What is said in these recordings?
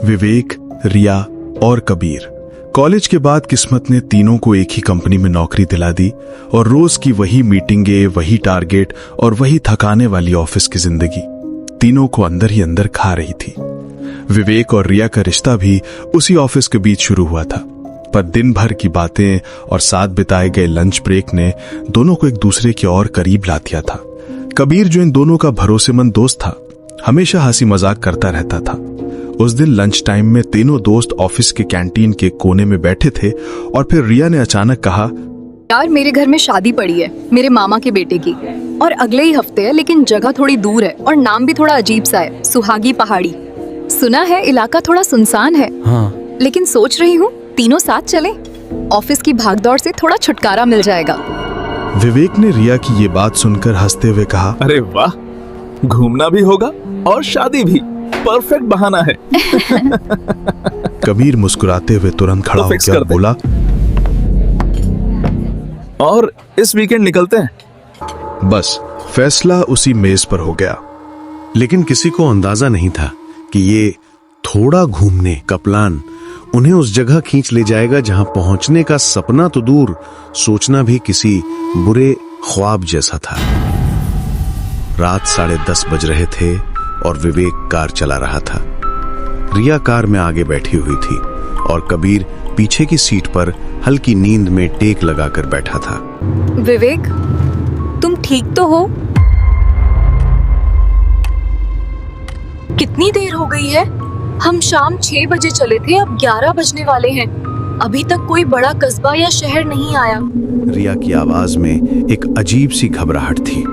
विवेक, रिया और कबीर। कॉलेज के बाद किस्मत ने तीनों को एक ही कंपनी में नौकरी दिला दी और रोज की वही मीटिंगें, वही टारगेट और वही थकाने वाली ऑफिस की जिंदगी तीनों को अंदर ही अंदर खा रही थी। विवेक और रिया का रिश्ता भी उसी ऑफिस के बीच शुरू हुआ था, पर दिन भर की बातें और साथ बिताए गए लंच ब्रेक ने दोनों को एक दूसरे के और करीब ला दिया था। कबीर, जो इन दोनों का भरोसेमंद दोस्त था, हमेशा हंसी मजाक करता रहता था। उस दिन लंच टाइम में तीनों दोस्त ऑफिस के कैंटीन के कोने में बैठे थे और फिर रिया ने अचानक कहा, यार मेरे घर में शादी पड़ी है मेरे मामा के बेटे की, और अगले ही हफ्ते है, लेकिन जगह थोड़ी दूर है और नाम भी थोड़ा अजीब सा है, सुहागी पहाड़ी। सुना है इलाका थोड़ा सुनसान है। हाँ। लेकिन सोच रही हूँ तीनों साथ चलें, ऑफिस की भागदौड़ से थोड़ा छुटकारा मिल जाएगा। विवेक ने रिया की ये बात सुनकर हंसते हुए कहा, अरे वाह, घूमना भी होगा और शादी भी, परफेक्ट बहाना है। कबीर मुस्कुराते हुए तुरंत खड़ा होकर बोला, और इस वीकेंड निकलते हैं। बस फैसला उसी मेज पर हो गया। लेकिन किसी को अंदाजा नहीं था कि ये थोड़ा घूमने का प्लान उन्हें उस जगह खींच ले जाएगा जहां पहुंचने का सपना तो दूर, सोचना भी किसी बुरे ख्वाब जैसा था। रात 10:30 बज रहे थे और विवेक कार चला रहा था। रिया कार में आगे बैठी हुई थी और कबीर पीछे की सीट पर हल्की नींद में टेक लगाकर बैठा था। विवेक, तुम ठीक तो हो? कितनी देर हो गई है? हम शाम 6 बजे चले थे, अब 11 बजने वाले हैं। अभी तक कोई बड़ा कस्बा या शहर नहीं आया। रिया की आवाज में एक अजीब सी घबराहट थी।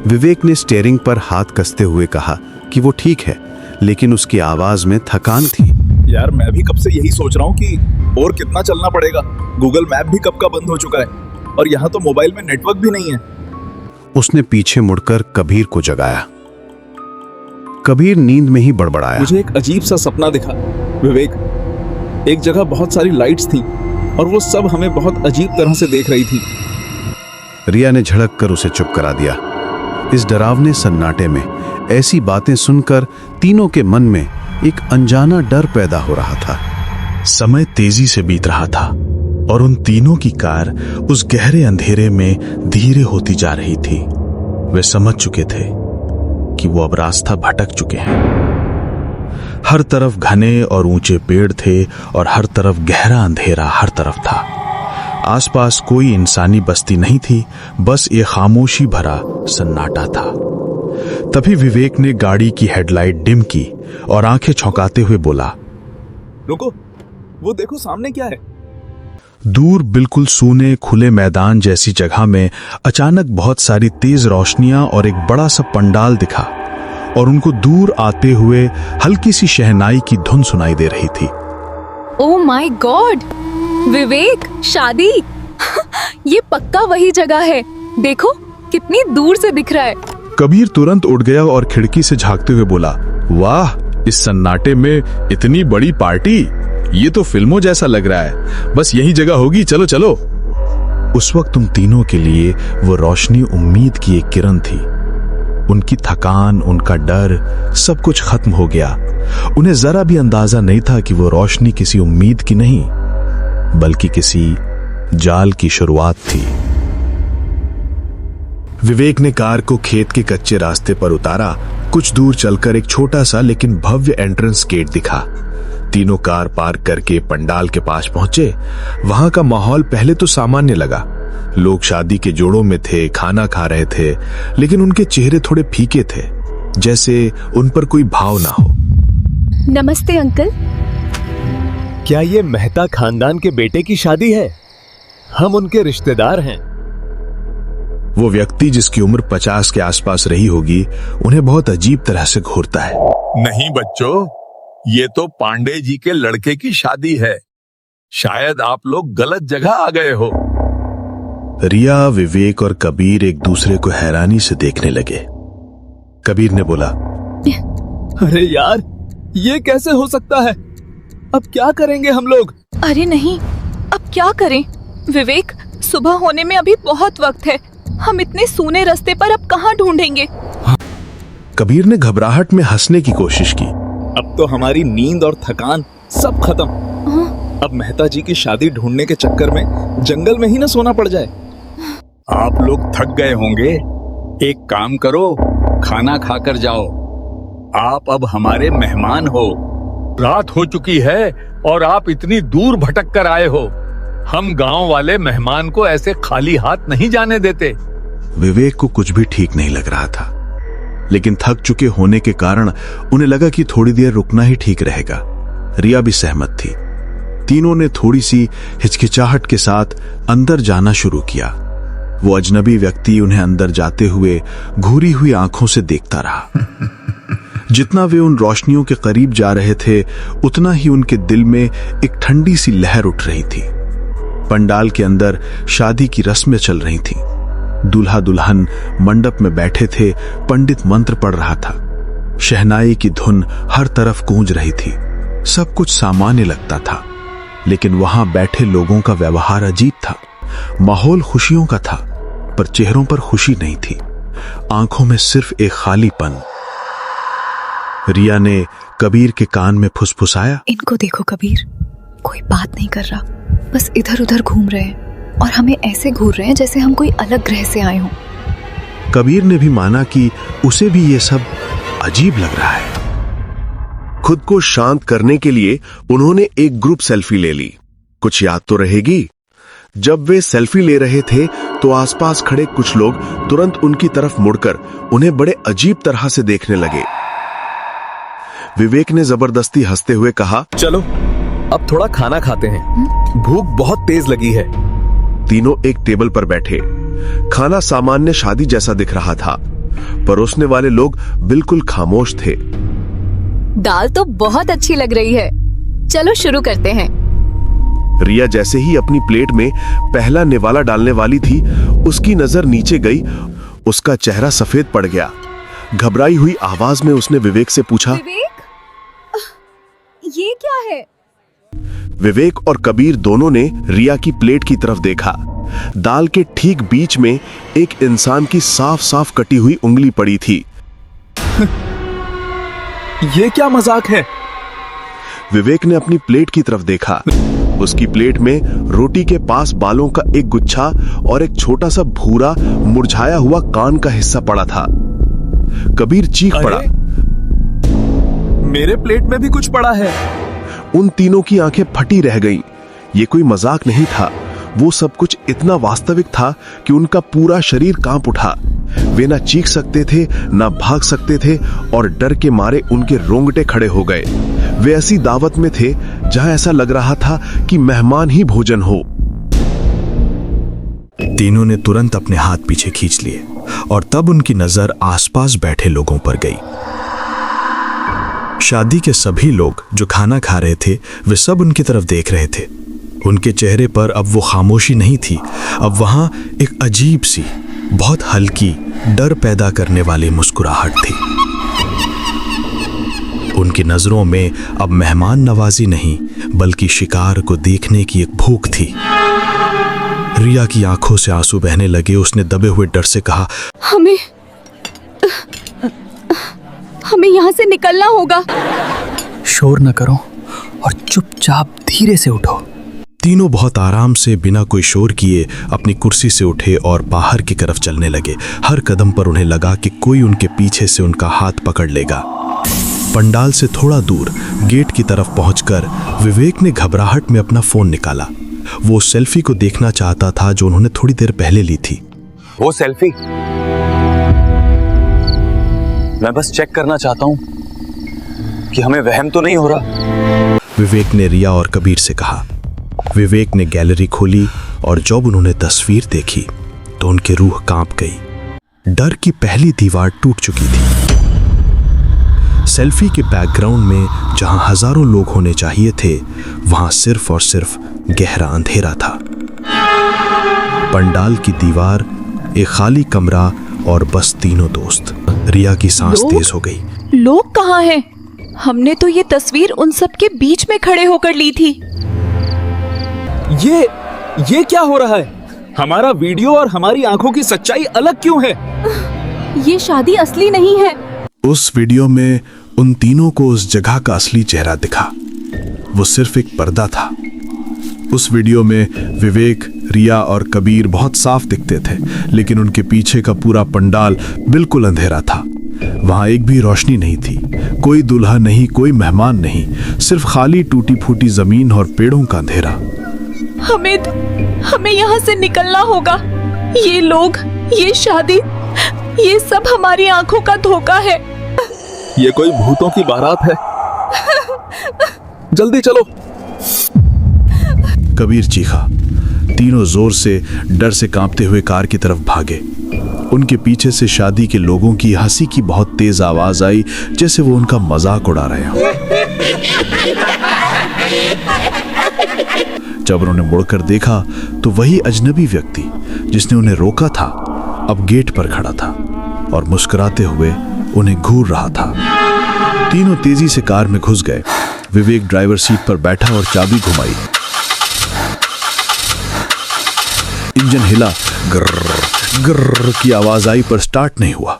विवेक ने स्टीयरिंग पर हाथ कसते हुए कहा कि वो ठीक है, लेकिन उसकी आवाज में थकान थी। यार मैं भी कब से यही सोच रहा हूँ कि और कितना चलना पड़ेगा। गूगल मैप भी कब का बंद हो चुका है और यहाँ तो मोबाइल में नेटवर्क भी नहीं है। उसने पीछे मुड़कर कबीर को जगाया। कबीर नींद में ही बड़बड़ाया, मुझे एक अजीब सा सपना दिखा विवेक। एक जगह बहुत सारी लाइट्स थी और वो सब हमें बहुत अजीब तरह से देख रही थी। रिया ने झड़क कर उसे चुप करा दिया। इस डरावने सन्नाटे में ऐसी बातें सुनकर तीनों के मन में एक अनजाना डर पैदा हो रहा था। समय तेजी से बीत रहा था और उन तीनों की कार उस गहरे अंधेरे में धीरे होती जा रही थी। वे समझ चुके थे कि वो अब रास्ता भटक चुके हैं। हर तरफ घने और ऊंचे पेड़ थे और हर तरफ गहरा अंधेरा हर तरफ था। आसपास कोई इंसानी बस्ती नहीं थी, बस एक खामोशी भरा सन्नाटा था। तभी विवेक ने गाड़ी की हेडलाइट डिम की और आंखें छौंकाते हुए बोला, रुको, वो देखो सामने क्या है। दूर बिल्कुल सूने खुले मैदान जैसी जगह में अचानक बहुत सारी तेज रोशनियां और एक बड़ा सा पंडाल दिखा और उनको दूर आते हुए हल्की सी शहनाई की धुन सुनाई दे रही थी। ओह माय गॉड, विवेक, शादी! ये पक्का वही जगह है। देखो कितनी दूर से दिख रहा है। कबीर तुरंत उठ गया और खिड़की से झांकते हुए बोला, वाह, इस सन्नाटे में इतनी बड़ी पार्टी, ये तो फिल्मों जैसा लग रहा है। बस यही जगह होगी, चलो चलो। उस वक्त उन तीनों के लिए वो रोशनी उम्मीद की एक किरण थी। उनकी थकान, उनका डर, सब कुछ खत्म हो गया। उन्हें जरा भी अंदाजा नहीं था कि वो रोशनी किसी उम्मीद की नहीं, बल्कि किसी जाल की शुरुआत थी। विवेक ने कार को खेत के कच्चे रास्ते पर उतारा। कुछ दूर चलकर एक छोटा सा लेकिन भव्य एंट्रेंस गेट दिखा। तीनों कार पार्क करके पंडाल के पास पहुंचे। वहां का माहौल पहले तो सामान्य लगा। लोग शादी के जोड़ों में थे, खाना खा रहे थे, लेकिन उनके चेहरे थोड़े फीके थे, जैसे उन पर कोई भाव ना हो। नमस्ते अंकल। क्या ये मेहता खानदान के बेटे की शादी है? हम उनके रिश्तेदार हैं। वो व्यक्ति, जिसकी उम्र 50 के आसपास रही होगी, उन्हें बहुत अजीब तरह से घूरता है। नहीं बच्चों, ये तो पांडे जी के लड़के की शादी है। शायद आप लोग गलत जगह आ गए हो। रिया, विवेक और कबीर एक दूसरे को हैरानी से देखने लगे। कबीर ने बोला, अरे यार, ये कैसे हो सकता है? अब क्या करेंगे हम लोग? अरे नहीं, अब क्या करें विवेक? सुबह होने में अभी बहुत वक्त है। हम इतने सूने रास्ते पर अब कहाँ ढूंढेंगे? कबीर ने घबराहट में हंसने की कोशिश की। अब तो हमारी नींद और थकान सब खत्म। अब मेहता जी की शादी ढूंढने के चक्कर में जंगल में ही ना सोना पड़ जाए। आप लोग थक गए होंगे, एक काम करो, खाना खाकर जाओ। आप अब हमारे मेहमान हो। रात हो चुकी है और आप इतनी दूर भटक कर आए हो। हम गांव वाले मेहमान को ऐसे खाली हाथ नहीं जाने देते। विवेक को कुछ भी ठीक नहीं लग रहा था, लेकिन थक चुके होने के कारण उन्हें लगा कि थोड़ी देर रुकना ही ठीक रहेगा। रिया भी सहमत थी। तीनों ने थोड़ी सी हिचकिचाहट के साथ अंदर जाना शुरू किया। वो अजनबी व्यक्ति उन्हें अंदर जाते हुए घूरी हुई आंखों से देखता रहा। जितना वे उन रोशनियों के करीब जा रहे थे, उतना ही उनके दिल में एक ठंडी सी लहर उठ रही थी। पंडाल के अंदर शादी की रस्में चल रही थीं। दूल्हा दुल्हन मंडप में बैठे थे। पंडित मंत्र पढ़ रहा था। शहनाई की धुन हर तरफ गूंज रही थी। सब कुछ सामान्य लगता था, लेकिन वहां बैठे लोगों का व्यवहार अजीब था। माहौल खुशियों का था, पर चेहरों पर खुशी नहीं थी। आंखों में सिर्फ एक खालीपन। रिया ने कबीर के कान में फुसफुसाया, इनको देखो कबीर, कोई बात नहीं कर रहा, बस इधर उधर घूम रहे हैं और हमें ऐसे घूर रहे हैं जैसे हम कोई अलग ग्रह से आए हों। कबीर ने भी माना कि उसे भी ये सब अजीब लग रहा है। खुद को शांत करने के लिए उन्होंने एक ग्रुप सेल्फी ले ली। कुछ याद तो रहेगी। जब वे सेल्फी ले रहे थे तो आसपास खड़े कुछ लोग तुरंत उनकी तरफ मुड़कर उन्हें बड़े अजीब तरह से देखने लगे। विवेक ने जबरदस्ती हंसते हुए कहा, चलो अब थोड़ा खाना खाते हैं, भूख बहुत तेज लगी है। तीनों एक टेबल पर बैठे। खाना सामान्य शादी जैसा दिख रहा था। परोसने वाले लोग बिल्कुल खामोश थे। दाल तो बहुत अच्छी लग रही है, चलो शुरू करते हैं। रिया जैसे ही अपनी प्लेट में पहला निवाला डालने वाली थी, उसकी नजर नीचे गई। उसका चेहरा सफेद पड़ गया। घबराई हुई आवाज में उसने विवेक से पूछा, विवेक, ये क्या है? विवेक और कबीर दोनों ने रिया की प्लेट की तरफ देखा। दाल के ठीक बीच में एक इंसान की साफ साफ कटी हुई उंगली पड़ी थी। ये क्या मजाक है? विवेक ने अपनी प्लेट की तरफ देखा। उसकी प्लेट में रोटी के पास बालों का एक गुच्छा और एक छोटा सा भूरा मुरझाया हुआ कान का हिस्सा पड़ा था। कबीर चीख पड़ा, मेरे प्लेट में भी कुछ पड़ा है। उन तीनों की आंखें फटी रह गईं। ये कोई मजाक नहीं था। वो सब कुछ इतना वास्तविक था कि उनका पूरा शरीर कांप उठा। वे ना चीख सकते थे, ना भाग सकते थे और डर के मारे उनके रोंगटे खड़े हो गए। वे ऐसी दावत में थे जहां ऐसा लग रहा था कि मेहमान ही भोजन हो। तीनों ने तुरंत अपने हाथ पीछे खींच लिए और तब उनकी नजर आसपास बैठे लोगों पर गई। शादी के सभी लोग जो खाना खा रहे थे, वे सब उनकी तरफ देख रहे थे। उनके चेहरे पर अब वो खामोशी नहीं थी। अब वहां एक अजीब सी, बहुत हल्की, डर पैदा करने वाली मुस्कुराहट थी। उनकी नजरों में अब मेहमान नवाजी नहीं, बल्कि शिकार को देखने की एक भूख थी। रिया की आंखों से आंसू बहने लगे। उसने दबे हुए डर से कहा, हमें यहाँ से निकलना होगा। शोर न करो और चुपचाप धीरे से उठो। तीनों बहुत आराम से बिना कोई शोर किए अपनी कुर्सी से उठे और बाहर की तरफ चलने लगे। हर कदम पर उन्हें लगा कि कोई उनके पीछे से उनका हाथ पकड़ लेगा। पंडाल से थोड़ा दूर गेट की तरफ पहुंचकर विवेक ने घबराहट में अपना फोन निकाला। वो सेल्फी को देखना चाहता था जो उन्होंने थोड़ी देर पहले ली थी। वो सेल्फी मैं बस चेक करना चाहता हूं कि हमें वहम तो नहीं हो रहा। विवेक ने रिया और कबीर से कहा। विवेक ने गैलरी खोली और जब उन्होंने तस्वीर देखी तो उनकी रूह कांप गई। डर की पहली दीवार टूट चुकी थी। सेल्फी के बैकग्राउंड में जहां हजारों लोग होने चाहिए थे, वहां सिर्फ और सिर्फ गहरा अंधेरा था। पंडाल की दीवार, एक खाली कमरा और बस तीनों दोस्त। रिया की सांस तेज हो गई। लोग कहाँ हैं? हमने तो ये तस्वीर उन सब के बीच में खड़े होकर ली थी। ये क्या हो रहा है? हमारा वीडियो और हमारी आंखों की सच्चाई अलग क्यों है? ये शादी असली नहीं है। उस वीडियो में उन तीनों को उस जगह का असली चेहरा दिखा। वो सिर्फ एक पर्दा था। उस वीडियो में विवेक, रिया और कबीर बहुत साफ दिखते थे, लेकिन उनके पीछे का पूरा पंडाल बिल्कुल अंधेरा था। वहां एक भी रोशनी नहीं थी, कोई दूल्हा नहीं, कोई मेहमान नहीं, सिर्फ खाली टूटी फूटी जमीन और पेड़ों का अंधेरा। हमें यहाँ से निकलना होगा। ये लोग, ये शादी, ये सब हमारी आंखों का धोखा है। ये कोई भूतों की बारात है। जल्दी चलो। कबीर चीखा। तीनों जोर से, डर से कांपते हुए कार की तरफ भागे। उनके पीछे से शादी के लोगों की हंसी की बहुत तेज आवाज आई, जैसे वो उनका मजाक उड़ा रहे हों। जब उन्होंने मुड़कर देखा तो वही अजनबी व्यक्ति जिसने उन्हें रोका था अब गेट पर खड़ा था और मुस्कुराते हुए उन्हें घूर रहा था। तीनों तेजी से कार में घुस गए। विवेक ड्राइवर सीट पर बैठा और चाबी घुमाई। इंजन हिला, ग्रर ग्रर की आवाज आई, पर स्टार्ट नहीं हुआ।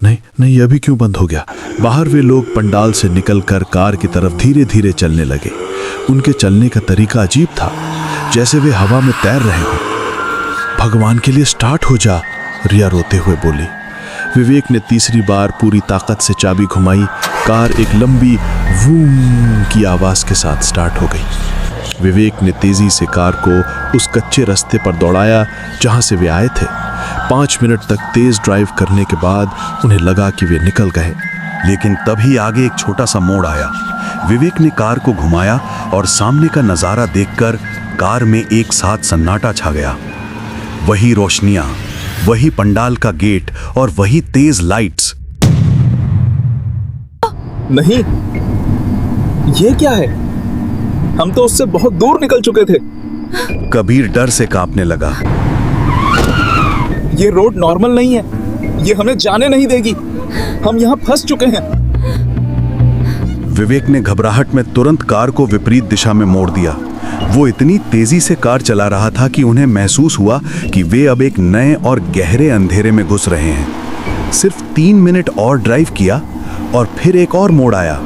नहीं, अभी क्यों बंद हो गया? बाहर वे लोग पंडाल से निकलकर कार की तरफ धीरे धीरे चलने लगे। उनके चलने का तरीका अजीब था, जैसे वे हवा में तैर रहे हों। भगवान के लिए स्टार्ट हो जा, रिया रोते हुए बोली। विवेक ने तीसरी बार पूरी ताकत से चाबी घुमाई। कार एक लंबी वूम की आवाज के साथ स्टार्ट हो गई। विवेक ने तेजी से कार को उस कच्चे रास्ते पर दौड़ाया जहां से वे आए थे। 5 मिनट तक तेज ड्राइव करने के बाद उन्हें लगा कि वे निकल गए, लेकिन तभी आगे एक छोटा सा मोड़ आया। विवेक ने कार को घुमाया और सामने का नजारा देखकर कार में एक साथ सन्नाटा छा गया। वही रोशनियां, वही पंडाल का गेट और वही तेज लाइट्स। नहीं, ये क्या है? हम तो उससे बहुत दूर निकल चुके थे। कबीर डर से कांपने लगा। ये रोड नॉर्मल नहीं है, ये हमें जाने नहीं देगी। हम यहाँ फंस चुके हैं। विवेक ने घबराहट में तुरंत कार को विपरीत दिशा में मोड़ दिया। वो इतनी तेजी से कार चला रहा था कि उन्हें महसूस हुआ कि वे अब एक नए और गहरे अंधेरे में घुस रहे हैं। सिर्फ 3 मिनट और ड्राइव किया और फिर एक और मोड़ आया।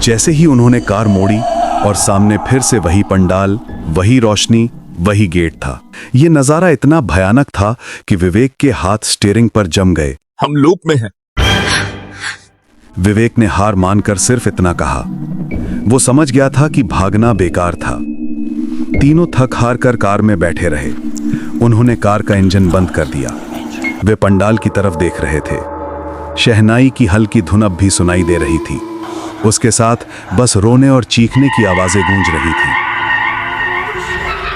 जैसे ही उन्होंने कार मोड़ी और सामने फिर से वही पंडाल, वही रोशनी, वही गेट था। ये नजारा इतना भयानक था कि विवेक के हाथ स्टीयरिंग पर जम गए। हम लूप में हैं। विवेक ने हार मानकर सिर्फ इतना कहा। वो समझ गया था कि भागना बेकार था। तीनों थक हार कर कार में बैठे रहे। उन्होंने कार का इंजन बंद कर दिया। वे पंडाल की तरफ देख रहे थे। शहनाई की हल्की धुन अब भी सुनाई दे रही थी। उसके साथ बस रोने और चीखने की आवाजें गूंज रही थी।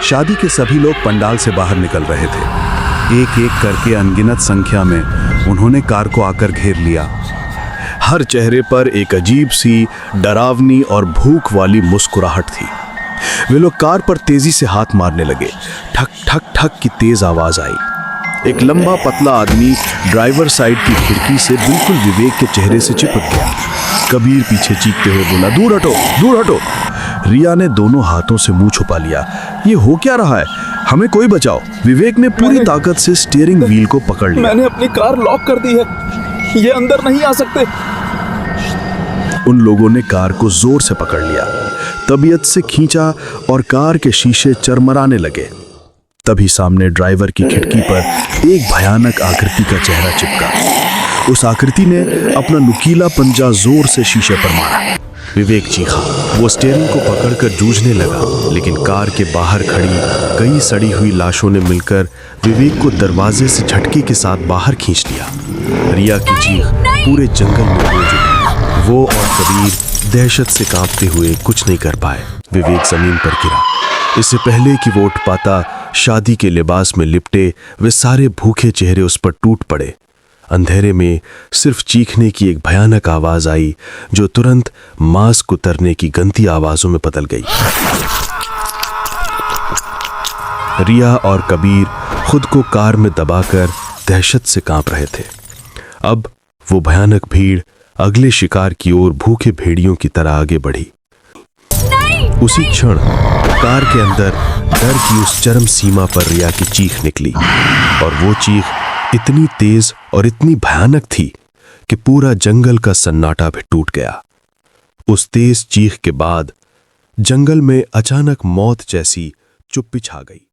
शादी के सभी लोग पंडाल से बाहर निकल रहे थे। एक एक करके अनगिनत संख्या में उन्होंने कार को आकर घेर लिया। हर चेहरे पर एक अजीब सी डरावनी और भूख वाली मुस्कुराहट थी। वे लोग कार पर तेजी से हाथ मारने लगे। ठक ठक ठक की तेज आवाज आई। एक लंबा पतला आदमी ड्राइवर साइड की खिड़की से बिल्कुल विवेक के चेहरे से चिपक गया। कबीर पीछे चीखते हुए बोला, दूर हटो, दूर हटो। रिया ने दोनों हाथों से मुंह छुपा लिया। ये हो क्या रहा है? हमें कोई बचाओ। विवेक ने पूरी ताकत से स्टीयरिंग व्हील को पकड़ लिया। मैंने अपनी कार लॉक कर दी है, ये अंदर नहीं आ सकते। उन लोगों ने कार को जोर से पकड़ लिया, तबीयत से खींचा और कार के शीशे चरमराने लगे। तभी सामने ड्राइवर की खिड़की पर एक भयानक आकृति का चेहरा चिपका। उस आकृति ने अपना नुकीला पंजा जोर से शीशे पर मारा। विवेक चीखा। वो स्टीयरिंग को पकड़कर जूझने लगा, लेकिन कार के बाहर खड़ी कई सड़ी हुई लाशों ने मिलकर विवेक को दरवाजे से झटके के साथ बाहर खींच लिया। रिया की चीख पूरे जंगल में गूंज उठी। वो और कबीर दहशत से कांपते हुए कुछ नहीं कर पाए। विवेक जमीन पर गिरा। इससे पहले कि वो उठ पाता, शादी के लिबास में लिपटे वे सारे भूखे चेहरे उस पर टूट पड़े। अंधेरे में सिर्फ चीखने की एक भयानक आवाज आई, जो तुरंत मास्क उतरने की गंदी आवाजों में बदल गई। रिया और कबीर खुद को कार में दबाकर दहशत से कांप रहे थे। अब वो भयानक भीड़ अगले शिकार की ओर भूखे भेड़ियों की तरह आगे बढ़ी। उसी क्षण कार के अंदर डर की उस चरम सीमा पर रिया की चीख निकली, और वो चीख इतनी तेज और इतनी भयानक थी कि पूरा जंगल का सन्नाटा भी टूट गया। उस तेज चीख के बाद जंगल में अचानक मौत जैसी चुप्पी छा गई।